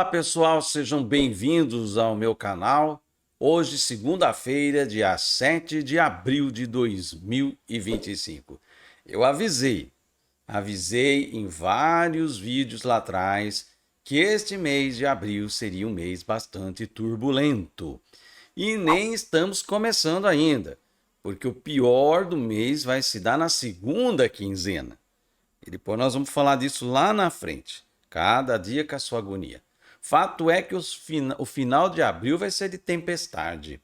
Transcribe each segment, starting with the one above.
Olá pessoal, sejam bem-vindos ao meu canal. Hoje, segunda-feira, dia 7 de abril de 2025. Eu avisei em vários vídeos lá atrás que este mês de abril seria um mês bastante turbulento. E nem estamos começando ainda, porque o pior do mês vai se dar na segunda quinzena. E depois nós vamos falar disso lá na frente. Cada dia com a sua agonia. Fato é que o final de abril vai ser de tempestade.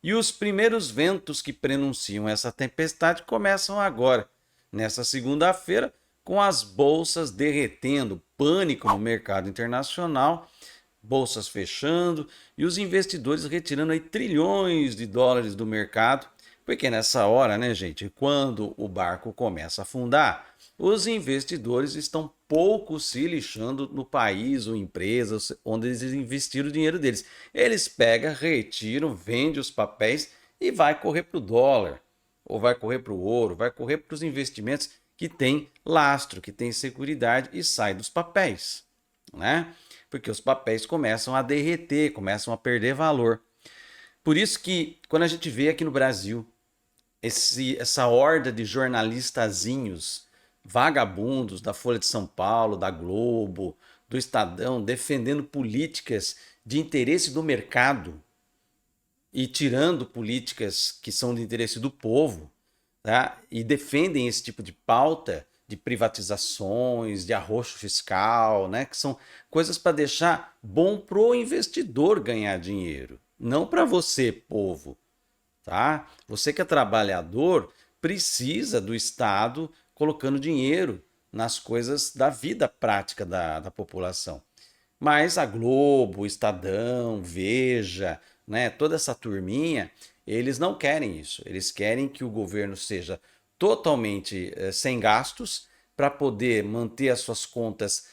E os primeiros ventos que prenunciam essa tempestade começam agora, nessa segunda-feira, com as bolsas derretendo, pânico no mercado internacional, bolsas fechando e os investidores retirando aí trilhões de dólares do mercado, porque nessa hora, né, gente, quando o barco começa a afundar, os investidores estão pouco se lixando no país ou empresas onde eles investiram o dinheiro deles. Eles pegam, retiram, vendem os papéis e vai correr para o dólar, ou vai correr para o ouro, vai correr para os investimentos que têm lastro, que têm seguridade e sai dos papéis, né? Porque os papéis começam a derreter, começam a perder valor. Por isso que quando a gente vê aqui no Brasil essa horda de jornalistazinhos vagabundos da Folha de São Paulo, da Globo, do Estadão, defendendo políticas de interesse do mercado e tirando políticas que são de interesse do povo, tá? E defendem esse tipo de pauta de privatizações, de arroxo fiscal, né? Que são coisas para deixar bom pro investidor ganhar dinheiro, não para você, povo, tá? Você que é trabalhador precisa do Estado colocando dinheiro nas coisas da vida prática da população. Mas a Globo, o Estadão, Veja, né, toda essa turminha, eles não querem isso. Eles querem que o governo seja totalmente sem gastos para poder manter as suas contas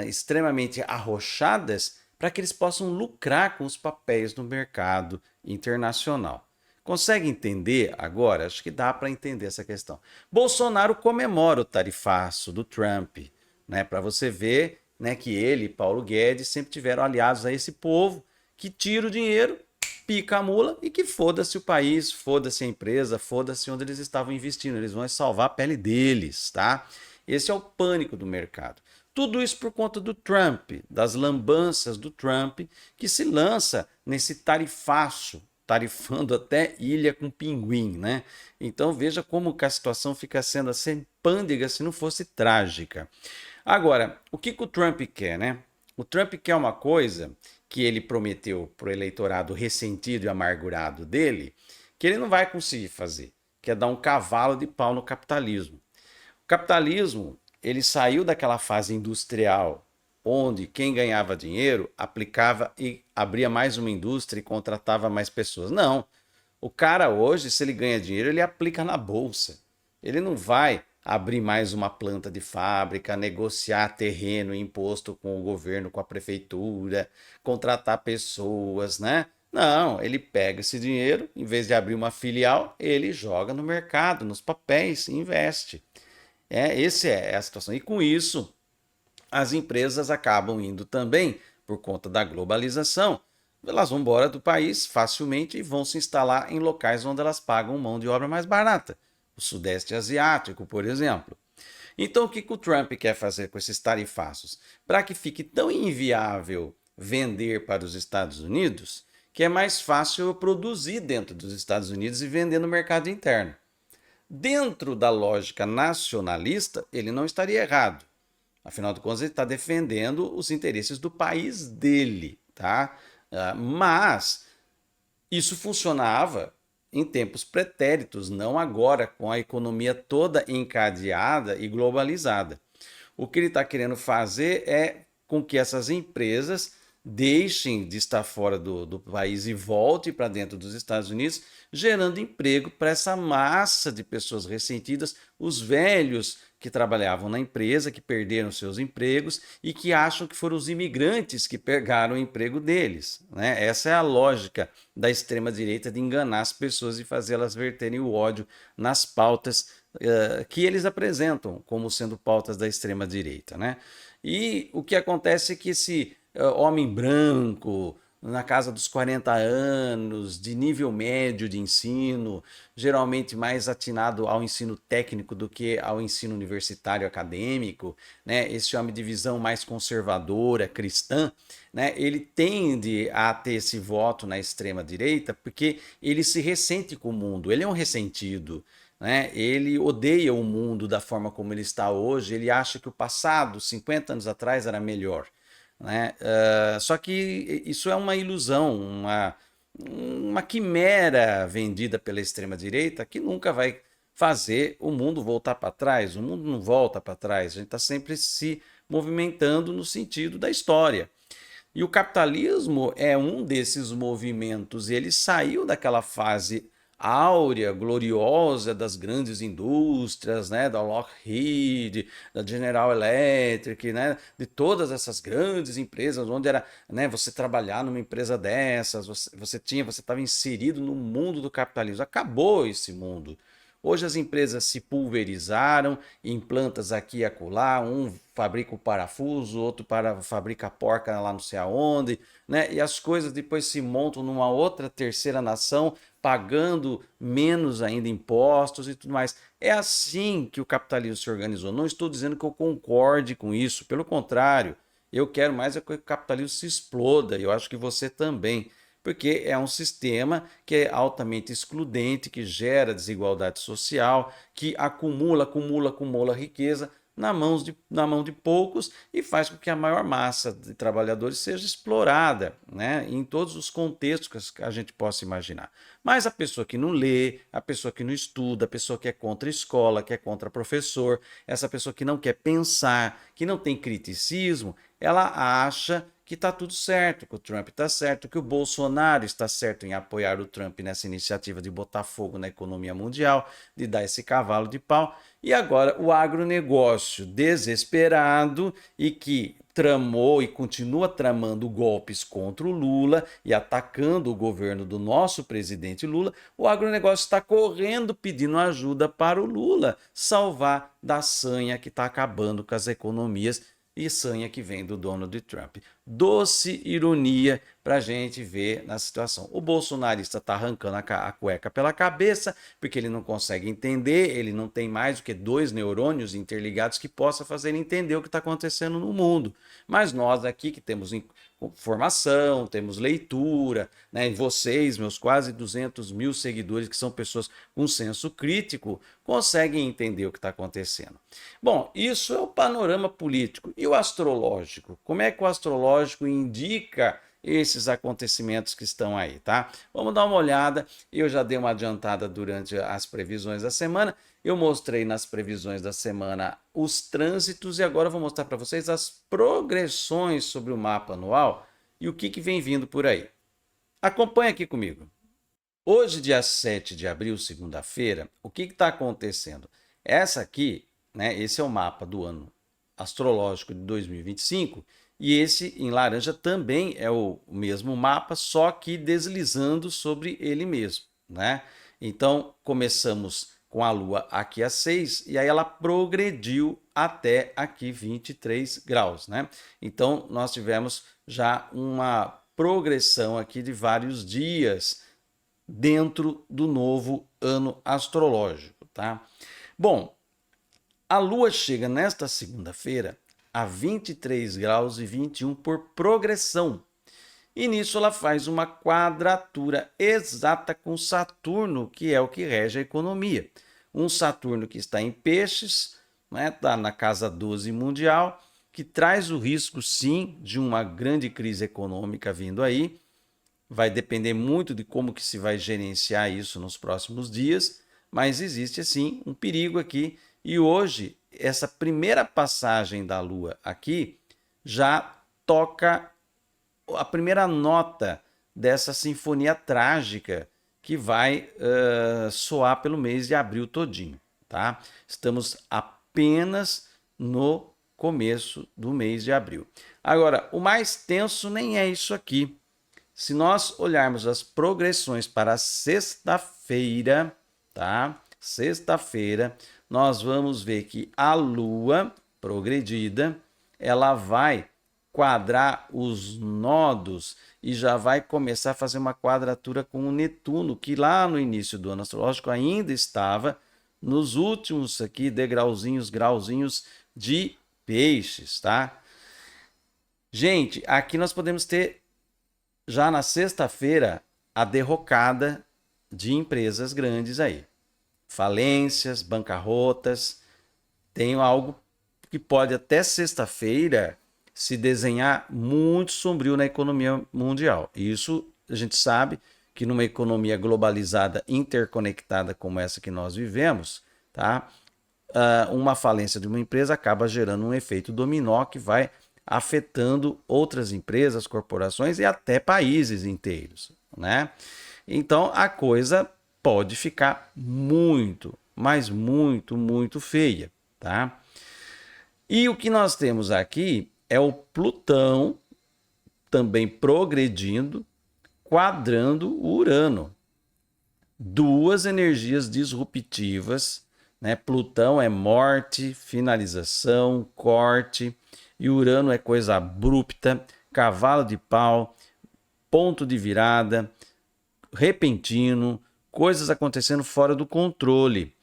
extremamente arrochadas para que eles possam lucrar com os papéis no mercado internacional. Consegue entender agora? Acho que dá para entender essa questão. Bolsonaro comemora o tarifaço do Trump, né, para você ver, né, que ele e Paulo Guedes sempre tiveram aliados a esse povo que tira o dinheiro, pica a mula e que foda-se o país, foda-se a empresa, foda-se onde eles estavam investindo. Eles vão salvar a pele deles, tá? Esse é o pânico do mercado. Tudo isso por conta do Trump, das lambanças do Trump, que se lança nesse tarifaço, tarifando até ilha com pinguim, né? Então veja como que a situação fica sendo assim pândega se não fosse trágica. Agora, o que o Trump quer, né? O Trump quer uma coisa que ele prometeu para o eleitorado ressentido e amargurado dele, que ele não vai conseguir fazer, que é dar um cavalo de pau no capitalismo. O capitalismo, ele saiu daquela fase industrial, onde quem ganhava dinheiro aplicava e abria mais uma indústria e contratava mais pessoas. Não. O cara hoje, se ele ganha dinheiro, ele aplica na bolsa. Ele não vai abrir mais uma planta de fábrica, negociar terreno, imposto com o governo, com a prefeitura, contratar pessoas, né? Não, ele pega esse dinheiro, em vez de abrir uma filial, ele joga no mercado, nos papéis, investe. Essa é a situação. E com isso, as empresas acabam indo também, por conta da globalização, elas vão embora do país facilmente e vão se instalar em locais onde elas pagam mão de obra mais barata. O Sudeste Asiático, por exemplo. Então, o que o Trump quer fazer com esses tarifaços? Para que fique tão inviável vender para os Estados Unidos, que é mais fácil produzir dentro dos Estados Unidos e vender no mercado interno. Dentro da lógica nacionalista, ele não estaria errado. Afinal de contas, ele está defendendo os interesses do país dele, tá? Mas isso funcionava em tempos pretéritos, não agora, com a economia toda encadeada e globalizada. O que ele está querendo fazer é com que essas empresas deixem de estar fora do país e voltem para dentro dos Estados Unidos, gerando emprego para essa massa de pessoas ressentidas, os velhos que trabalhavam na empresa, que perderam seus empregos e que acham que foram os imigrantes que pegaram o emprego deles, né? Essa é a lógica da extrema-direita de enganar as pessoas e fazê-las verterem o ódio nas pautas que eles apresentam como sendo pautas da extrema-direita, né? E o que acontece é que esse homem branco, na casa dos 40 anos, de nível médio de ensino, geralmente mais atinado ao ensino técnico do que ao ensino universitário acadêmico, né? Esse homem de visão mais conservadora, cristã, né? Ele tende a ter esse voto na extrema direita porque ele se ressente com o mundo, ele é um ressentido. Né? Ele odeia o mundo da forma como ele está hoje, ele acha que o passado, 50 anos atrás, era melhor. Né? Só que isso é uma ilusão, uma quimera vendida pela extrema-direita que nunca vai fazer o mundo voltar para trás. O mundo não volta para trás, a gente está sempre se movimentando no sentido da história. E o capitalismo é um desses movimentos. Ele saiu daquela fase áurea, gloriosa das grandes indústrias, né, da Lockheed, da General Electric, né, de todas essas grandes empresas, onde era, né, você trabalhar numa empresa dessas, você estava inserido no mundo do capitalismo. Acabou esse mundo. Hoje as empresas se pulverizaram em plantas aqui e acolá, um fabrica o parafuso, outro fabrica a porca lá não sei aonde, né? E as coisas depois se montam numa outra terceira nação, pagando menos ainda impostos e tudo mais. É assim que o capitalismo se organizou. Não estou dizendo que eu concorde com isso, pelo contrário, eu quero mais é que o capitalismo se exploda, e eu acho que você também, porque é um sistema que é altamente excludente, que gera desigualdade social, que acumula riqueza na mão de poucos e faz com que a maior massa de trabalhadores seja explorada, né, em todos os contextos que a gente possa imaginar. Mas a pessoa que não lê, a pessoa que não estuda, a pessoa que é contra a escola, que é contra professor, essa pessoa que não quer pensar, que não tem criticismo, ela acha que está tudo certo, que o Trump está certo, que o Bolsonaro está certo em apoiar o Trump nessa iniciativa de botar fogo na economia mundial, de dar esse cavalo de pau. E agora o agronegócio desesperado e que tramou e continua tramando golpes contra o Lula e atacando o governo do nosso presidente Lula, o agronegócio está correndo pedindo ajuda para o Lula salvar da sanha que está acabando com as economias e sanha que vem do Donald Trump. Doce ironia para a gente ver na situação. O bolsonarista está arrancando a cueca pela cabeça, porque ele não consegue entender, ele não tem mais do que 2 neurônios interligados que possa fazer entender o que está acontecendo no mundo. Mas nós aqui que temos formação, temos leitura, né? E vocês, meus quase 200 mil seguidores, que são pessoas com senso crítico, conseguem entender o que está acontecendo. Bom, isso é o panorama político. E o astrológico? Como é que o astrológico indica esses acontecimentos que estão aí, tá? Vamos dar uma olhada. Eu já dei uma adiantada durante as previsões da semana. Eu mostrei nas previsões da semana os trânsitos e agora eu vou mostrar para vocês as progressões sobre o mapa anual e o que vem vindo por aí. Acompanhe aqui comigo. Hoje, dia 7 de abril, segunda-feira, o que está acontecendo? Essa aqui, né, esse é o mapa do ano astrológico de 2025 e esse em laranja também é o mesmo mapa, só que deslizando sobre ele mesmo, né? Então, começamos com a Lua aqui a 6 e aí ela progrediu até aqui 23 graus, né? Então, nós tivemos já uma progressão aqui de vários dias dentro do novo ano astrológico, tá? Bom, a Lua chega nesta segunda-feira a 23 graus e 21 por progressão. E nisso ela faz uma quadratura exata com Saturno, que é o que rege a economia. Um Saturno que está em peixes, né, está na casa 12 mundial, que traz o risco, sim, de uma grande crise econômica vindo aí. Vai depender muito de como que se vai gerenciar isso nos próximos dias, mas existe, assim, um perigo aqui. E hoje, essa primeira passagem da Lua aqui já toca a primeira nota dessa sinfonia trágica que vai soar pelo mês de abril todinho, tá? Estamos apenas no começo do mês de abril. Agora, o mais tenso nem é isso aqui. Se nós olharmos as progressões para sexta-feira, tá? Sexta-feira, nós vamos ver que a Lua progredida, ela vai quadrar os nodos e já vai começar a fazer uma quadratura com o Netuno, que lá no início do ano astrológico ainda estava nos últimos aqui grauzinhos de peixes, tá? Gente, aqui nós podemos ter já na sexta-feira a derrocada de empresas grandes aí. Falências, bancarrotas, tem algo que pode até sexta-feira se desenhar muito sombrio na economia mundial. Isso a gente sabe que numa economia globalizada, interconectada como essa que nós vivemos, tá? Uma falência de uma empresa acaba gerando um efeito dominó que vai afetando outras empresas, corporações e até países inteiros, né? Então a coisa pode ficar muito, mas muito feia, tá? E o que nós temos aqui é o Plutão também progredindo, quadrando o Urano. Duas energias disruptivas, né? Plutão é morte, finalização, corte, e Urano é coisa abrupta, cavalo de pau, ponto de virada, repentino, coisas acontecendo fora do controle.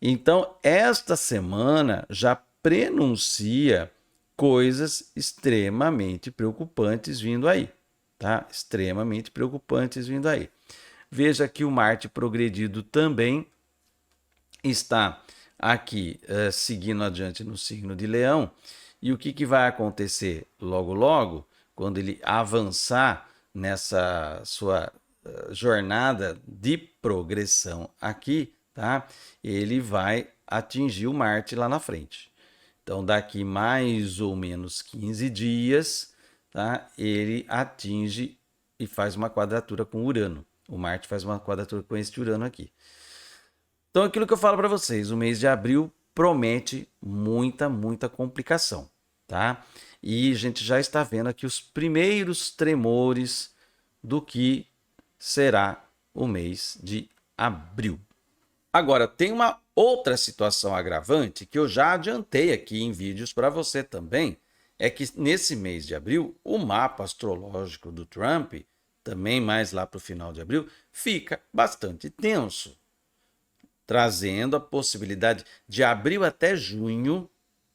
Então, esta semana já prenuncia coisas extremamente preocupantes vindo aí, tá? Extremamente preocupantes vindo aí. Veja que o Marte progredido também está aqui seguindo adiante no signo de Leão. E o que vai acontecer logo, quando ele avançar nessa sua jornada de progressão aqui, tá? Ele vai atingir o Marte lá na frente. Então, daqui mais ou menos 15 dias, tá? Ele atinge e faz uma quadratura com Urano. O Marte faz uma quadratura com este Urano aqui. Então, aquilo que eu falo para vocês, o mês de abril promete muita complicação, tá? E a gente já está vendo aqui os primeiros tremores do que será o mês de abril. Agora, tem uma outra situação agravante que eu já adiantei aqui em vídeos para você também, é que nesse mês de abril, o mapa astrológico do Trump, também mais lá para o final de abril, fica bastante tenso, trazendo a possibilidade de abril até junho,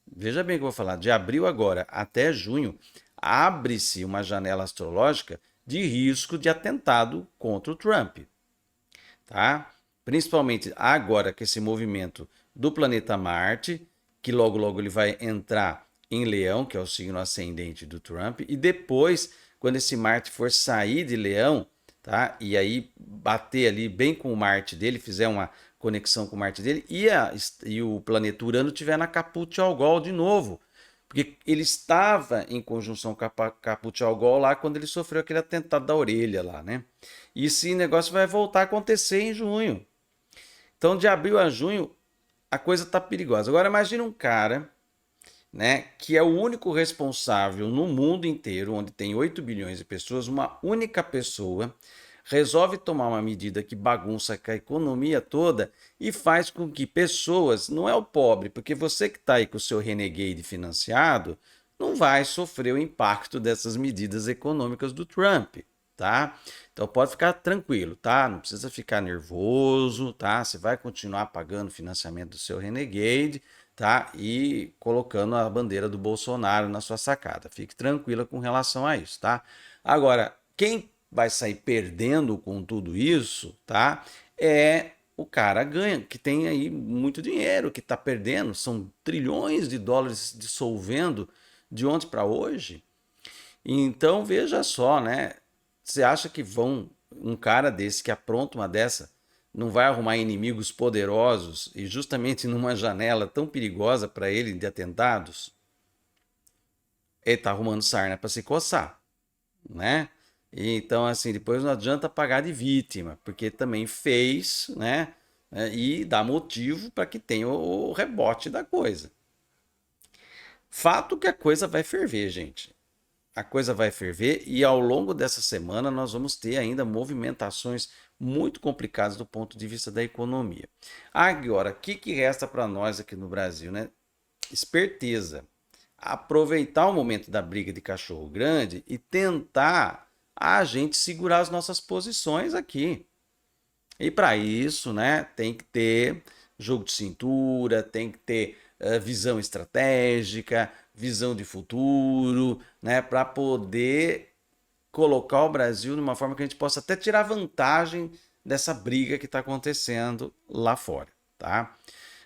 veja bem o que eu vou falar, de abril agora até junho, abre-se uma janela astrológica de risco de atentado contra o Trump, tá? Principalmente agora que esse movimento do planeta Marte, que logo ele vai entrar em Leão, que é o signo ascendente do Trump, e depois, quando esse Marte for sair de Leão, tá? E aí bater ali bem com o Marte dele, fizer uma conexão com o Marte dele, e o planeta Urano estiver na Caput-Algol de novo, porque ele estava em conjunção com a Caput-Algol lá quando ele sofreu aquele atentado da orelha lá, né? E esse negócio vai voltar a acontecer em junho. Então, de abril a junho, a coisa tá perigosa. Agora, imagine um cara, né, que é o único responsável no mundo inteiro, onde tem 8 bilhões de pessoas, uma única pessoa resolve tomar uma medida que bagunça com a economia toda e faz com que pessoas, não é o pobre, porque você que está aí com o seu Renegade financiado, não vai sofrer o impacto dessas medidas econômicas do Trump, tá? Então pode ficar tranquilo, tá? Não precisa ficar nervoso, tá? Você vai continuar pagando o financiamento do seu Renegade, tá? E colocando a bandeira do Bolsonaro na sua sacada. Fique tranquila com relação a isso, tá? Agora, quem vai sair perdendo com tudo isso, tá? É o cara ganha, que tem aí muito dinheiro, que está perdendo, são trilhões de dólares dissolvendo de ontem para hoje. Então veja só, né? Você acha que um cara desse que apronta uma dessa não vai arrumar inimigos poderosos e justamente numa janela tão perigosa para ele de atentados? Ele está arrumando sarna para se coçar, né? Então, assim, depois não adianta pagar de vítima, porque também fez, né? E dá motivo para que tenha o rebote da coisa. Fato que a coisa vai ferver, gente. A coisa vai ferver e ao longo dessa semana nós vamos ter ainda movimentações muito complicadas do ponto de vista da economia. Agora, o que resta para nós aqui no Brasil, né? Esperteza. aproveitar o momento da briga de cachorro grande e tentar a gente segurar as nossas posições aqui. E para isso, né, tem que ter jogo de cintura, tem que ter visão estratégica, visão de futuro, né, para poder colocar o Brasil de uma forma que a gente possa até tirar vantagem dessa briga que está acontecendo lá fora, tá?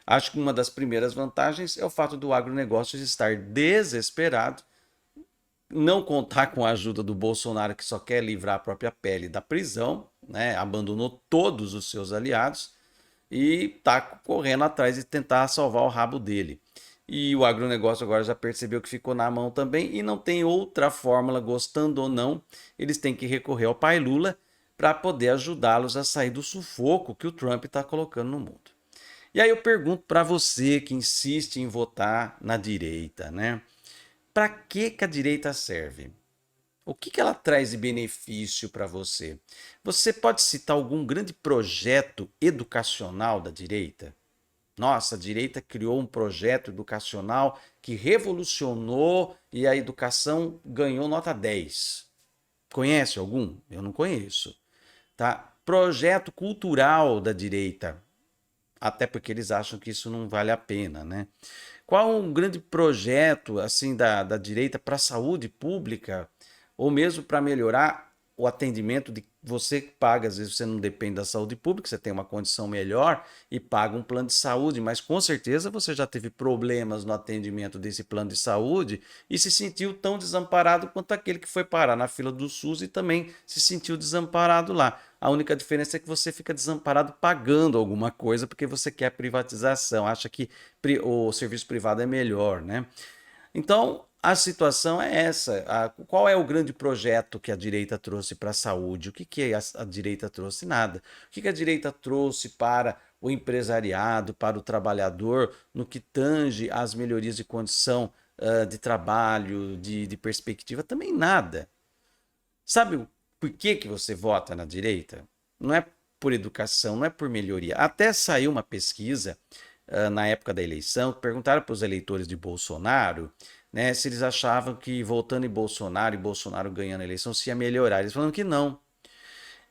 Acho que uma das primeiras vantagens é o fato do agronegócio estar desesperado, não contar com a ajuda do Bolsonaro, que só quer livrar a própria pele da prisão, né? Abandonou todos os seus aliados e está correndo atrás de tentar salvar o rabo dele. E o agronegócio agora já percebeu que ficou na mão também e não tem outra fórmula, gostando ou não, eles têm que recorrer ao pai Lula para poder ajudá-los a sair do sufoco que o Trump está colocando no mundo. E aí eu pergunto para você que insiste em votar na direita, né? Para que a direita serve? O que ela traz de benefício para você? Você pode citar algum grande projeto educacional da direita? Nossa, a direita criou um projeto educacional que revolucionou e a educação ganhou nota 10. Conhece algum? Eu não conheço. Tá? Projeto cultural da direita. Até porque eles acham que isso não vale a pena, né? Qual um grande projeto assim da direita para a saúde pública ou mesmo para melhorar o atendimento de você que paga, às vezes você não depende da saúde pública, você tem uma condição melhor e paga um plano de saúde, mas com certeza você já teve problemas no atendimento desse plano de saúde e se sentiu tão desamparado quanto aquele que foi parar na fila do SUS e também se sentiu desamparado lá. A única diferença é que você fica desamparado pagando alguma coisa porque você quer privatização, acha que o serviço privado é melhor, né? Então, a situação é essa. Qual é o grande projeto que a direita trouxe para a saúde? O que a direita trouxe? Nada. O que a direita trouxe para o empresariado, para o trabalhador, no que tange às melhorias de condição de trabalho, de perspectiva? Também nada. Sabe por que você vota na direita? Não é por educação, não é por melhoria. Até saiu uma pesquisa na época da eleição, perguntaram para os eleitores de Bolsonaro, né, se eles achavam que votando em Bolsonaro e Bolsonaro ganhando a eleição se ia melhorar. Eles falaram que não.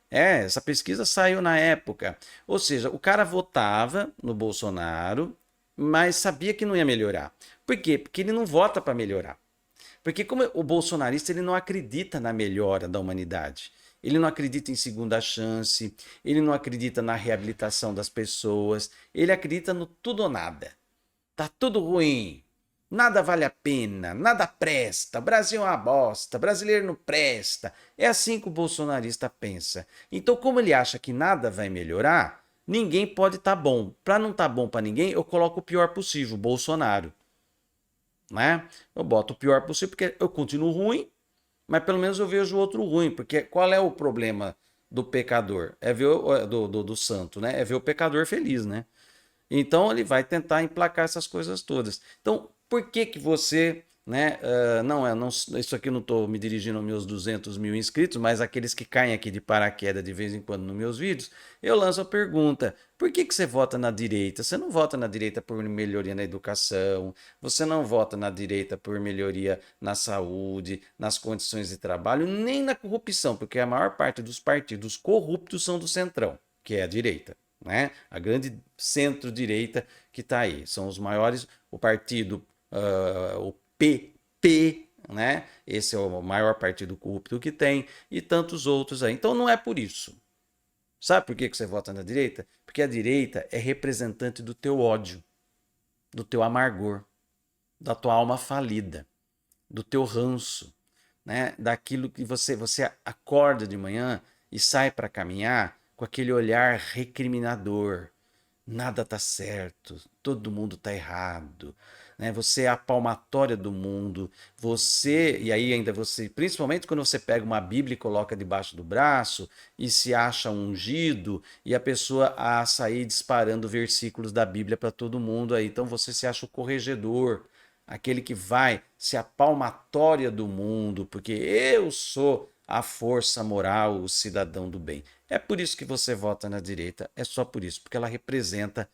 Essa pesquisa saiu na época. Ou seja, o cara votava no Bolsonaro, mas sabia que não ia melhorar. Por quê? Porque ele não vota para melhorar. Porque como o bolsonarista ele não acredita na melhora da humanidade. Ele não acredita em segunda chance, ele não acredita na reabilitação das pessoas, ele acredita no tudo ou nada. Tá tudo ruim, nada vale a pena, nada presta, Brasil é uma bosta, brasileiro não presta. É assim que o bolsonarista pensa. Então, como ele acha que nada vai melhorar, ninguém pode estar bom. Para não estar bom para ninguém, eu coloco o pior possível, Bolsonaro. Né? Eu boto o pior possível porque eu continuo ruim, mas pelo menos eu vejo o outro ruim, porque qual é o problema do pecador? É ver do santo, né? É ver o pecador feliz, né? Então ele vai tentar emplacar essas coisas todas. Então, por que você, né? Não, isso aqui eu não estou me dirigindo aos meus 200 mil inscritos, mas aqueles que caem aqui de paraquedas de vez em quando nos meus vídeos, eu lanço a pergunta: por que você vota na direita? Você não vota na direita por melhoria na educação, você não vota na direita por melhoria na saúde, nas condições de trabalho, nem na corrupção, porque a maior parte dos partidos corruptos são do centrão, que é a direita. Né? A grande centro-direita que está aí. São os maiores, o partido, o PT, né? Esse é o maior partido corrupto que tem, e tantos outros aí. Então não é por isso. Sabe por que você vota na direita? Porque a direita é representante do teu ódio, do teu amargor, da tua alma falida, do teu ranço, né? Daquilo que você acorda de manhã e sai para caminhar com aquele olhar recriminador. Nada tá certo, todo mundo tá errado, né? Você é a palmatória do mundo. E aí ainda você, principalmente quando você pega uma Bíblia e coloca debaixo do braço e se acha ungido e a pessoa a sair disparando versículos da Bíblia para todo mundo aí. Então você se acha o corregedor, aquele que vai ser a palmatória do mundo, porque eu sou a força moral, o cidadão do bem. É por isso que você vota na direita, é só por isso, porque ela representa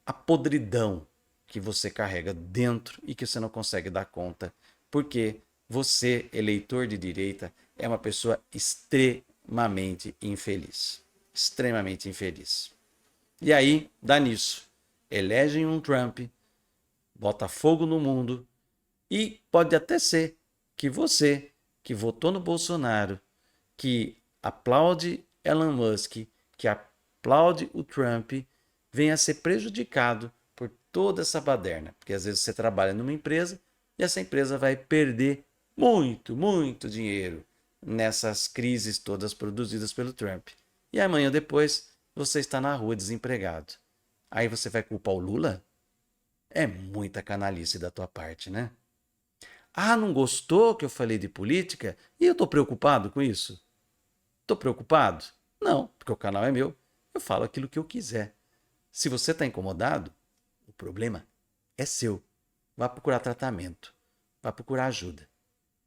a podridão que você carrega dentro e que você não consegue dar conta, porque você, eleitor de direita, é uma pessoa extremamente infeliz. Extremamente infeliz. E aí, dá nisso. Elegem um Trump, bota fogo no mundo e pode até ser que você, que votou no Bolsonaro, que aplaude Elon Musk, que aplaude o Trump, venha a ser prejudicado por toda essa baderna. Porque às vezes você trabalha numa empresa e essa empresa vai perder muito, muito dinheiro nessas crises todas produzidas pelo Trump. E amanhã depois você está na rua desempregado. Aí você vai culpar o Lula? É muita canalice da tua parte, né? Ah, não gostou que eu falei de política? E eu tô preocupado com isso? Tô preocupado? Não, porque o canal é meu. Eu falo aquilo que eu quiser. Se você está incomodado, o problema é seu. Vá procurar tratamento. Vá procurar ajuda.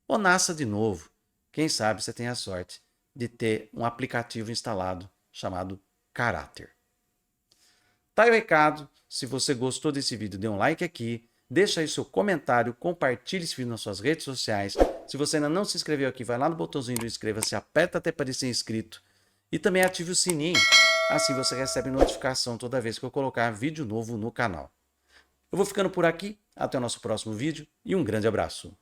Ou nasça de novo. Quem sabe você tem a sorte de ter um aplicativo instalado chamado Caráter. Tá aí o recado. Se você gostou desse vídeo, dê um like aqui. Deixa aí seu comentário, compartilhe esse vídeo nas suas redes sociais. Se você ainda não se inscreveu aqui, vai lá no botãozinho do inscreva-se, aperta até parecer inscrito. E também ative o sininho. Assim você recebe notificação toda vez que eu colocar vídeo novo no canal. Eu vou ficando por aqui. Até o nosso próximo vídeo e um grande abraço.